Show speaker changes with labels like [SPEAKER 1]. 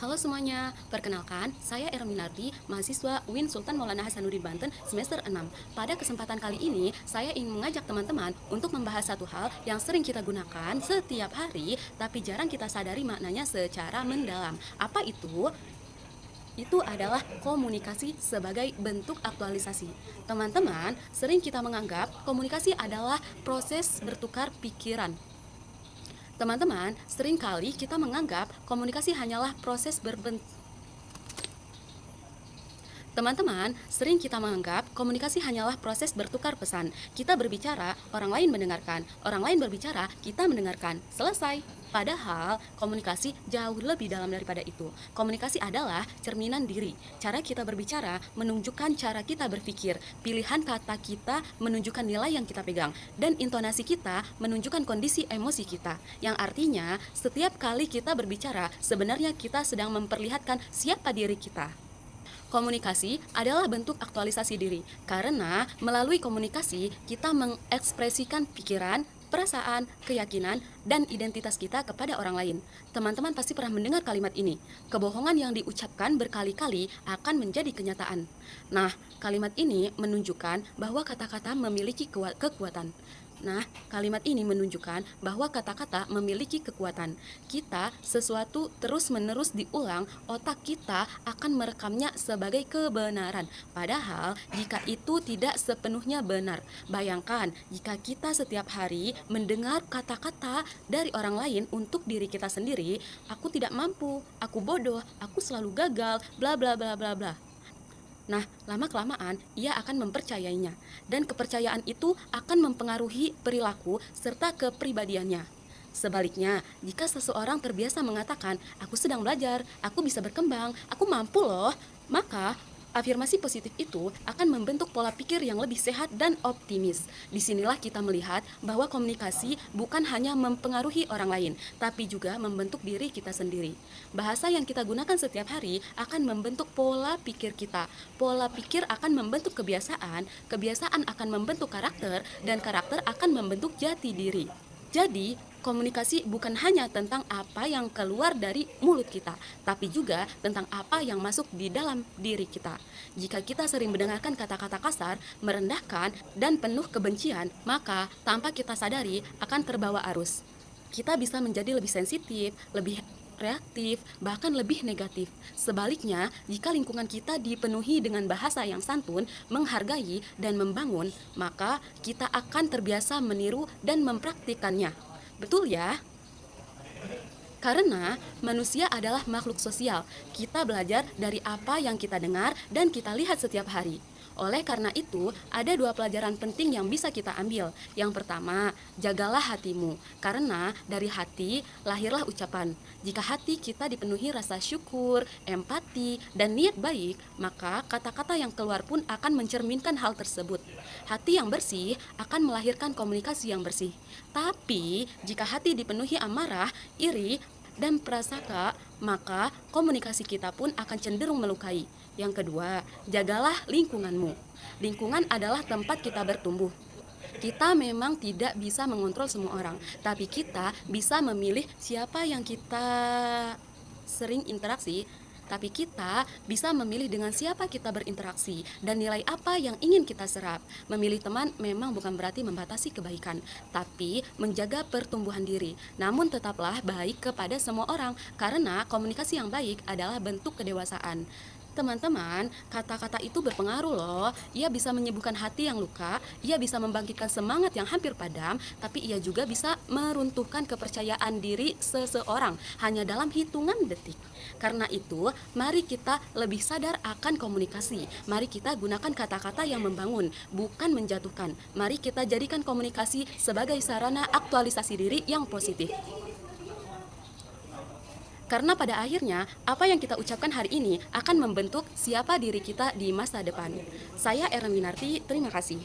[SPEAKER 1] Halo semuanya, perkenalkan, saya Erminardi, mahasiswa UIN Sultan Maulana Hasanuddin Banten, semester 6. Pada kesempatan kali ini, saya ingin mengajak teman-teman untuk membahas satu hal yang sering kita gunakan setiap hari, tapi jarang kita sadari maknanya secara mendalam. Apa itu? Itu adalah komunikasi sebagai bentuk aktualisasi. Teman-teman, sering kita menganggap komunikasi adalah proses bertukar pikiran. Teman-teman, seringkali kita menganggap komunikasi hanyalah proses berbentuk. Teman-teman, sering kita menganggap komunikasi hanyalah proses bertukar pesan. Kita berbicara, orang lain mendengarkan. Orang lain berbicara, kita mendengarkan. Selesai. Padahal, komunikasi jauh lebih dalam daripada itu. Komunikasi adalah cerminan diri. Cara kita berbicara menunjukkan cara kita berpikir. Pilihan kata kita menunjukkan nilai yang kita pegang. Dan intonasi kita menunjukkan kondisi emosi kita. Yang artinya, setiap kali kita berbicara, sebenarnya kita sedang memperlihatkan siapa diri kita. Komunikasi adalah bentuk aktualisasi diri, karena melalui komunikasi kita mengekspresikan pikiran, perasaan, keyakinan, dan identitas kita kepada orang lain. Teman-teman pasti pernah mendengar kalimat ini. Kebohongan yang diucapkan berkali-kali akan menjadi kenyataan. Nah, kalimat ini menunjukkan bahwa kata-kata memiliki kekuatan. Kalimat ini menunjukkan bahwa kata-kata memiliki kekuatan. Kita sesuatu terus-menerus diulang, otak kita akan merekamnya sebagai kebenaran. Padahal, jika itu tidak sepenuhnya benar. Bayangkan, jika kita setiap hari mendengar kata-kata dari orang lain untuk diri kita sendiri, aku tidak mampu, aku bodoh, aku selalu gagal, bla bla bla bla bla. Lama-kelamaan ia akan mempercayainya, dan kepercayaan itu akan mempengaruhi perilaku serta kepribadiannya. Sebaliknya, jika seseorang terbiasa mengatakan, "Aku sedang belajar, aku bisa berkembang, aku mampu loh," maka afirmasi positif itu akan membentuk pola pikir yang lebih sehat dan optimis. Disinilah kita melihat bahwa komunikasi bukan hanya mempengaruhi orang lain, tapi juga membentuk diri kita sendiri. Bahasa yang kita gunakan setiap hari akan membentuk pola pikir kita. Pola pikir akan membentuk kebiasaan, kebiasaan akan membentuk karakter, dan karakter akan membentuk jati diri. Jadi, komunikasi bukan hanya tentang apa yang keluar dari mulut kita, tapi juga tentang apa yang masuk di dalam diri kita. Jika kita sering mendengarkan kata-kata kasar, merendahkan, dan penuh kebencian, maka tanpa kita sadari akan terbawa arus. Kita bisa menjadi lebih sensitif, lebih reaktif, bahkan lebih negatif. Sebaliknya, jika lingkungan kita dipenuhi dengan bahasa yang santun, menghargai, dan membangun, maka kita akan terbiasa meniru dan mempraktikannya. Betul ya? Karena manusia adalah makhluk sosial, kita belajar dari apa yang kita dengar dan kita lihat setiap hari. Oleh karena itu, ada dua pelajaran penting yang bisa kita ambil. Yang pertama, jagalah hatimu, karena dari hati lahirlah ucapan. Jika hati kita dipenuhi rasa syukur, empati, dan niat baik, maka kata-kata yang keluar pun akan mencerminkan hal tersebut. Hati yang bersih akan melahirkan komunikasi yang bersih. Tapi, jika hati dipenuhi amarah, iri, dan prasangka, maka komunikasi kita pun akan cenderung melukai. Yang kedua, jagalah lingkunganmu. Lingkungan adalah tempat kita bertumbuh. Kita memang tidak bisa mengontrol semua orang, tapi kita bisa memilih siapa yang kita sering interaksi. Tapi kita bisa memilih dengan siapa kita berinteraksi dan nilai apa yang ingin kita serap. Memilih teman memang bukan berarti membatasi kebaikan, tapi menjaga pertumbuhan diri. Namun tetaplah baik kepada semua orang, karena komunikasi yang baik adalah bentuk kedewasaan. Teman-teman, kata-kata itu berpengaruh loh. Ia bisa menyembuhkan hati yang luka, ia bisa membangkitkan semangat yang hampir padam, tapi ia juga bisa meruntuhkan kepercayaan diri seseorang hanya dalam hitungan detik. Karena itu, mari kita lebih sadar akan komunikasi. Mari kita gunakan kata-kata yang membangun, bukan menjatuhkan. Mari kita jadikan komunikasi sebagai sarana aktualisasi diri yang positif. Karena pada akhirnya, apa yang kita ucapkan hari ini akan membentuk siapa diri kita di masa depan. Saya Erwinarti, terima kasih.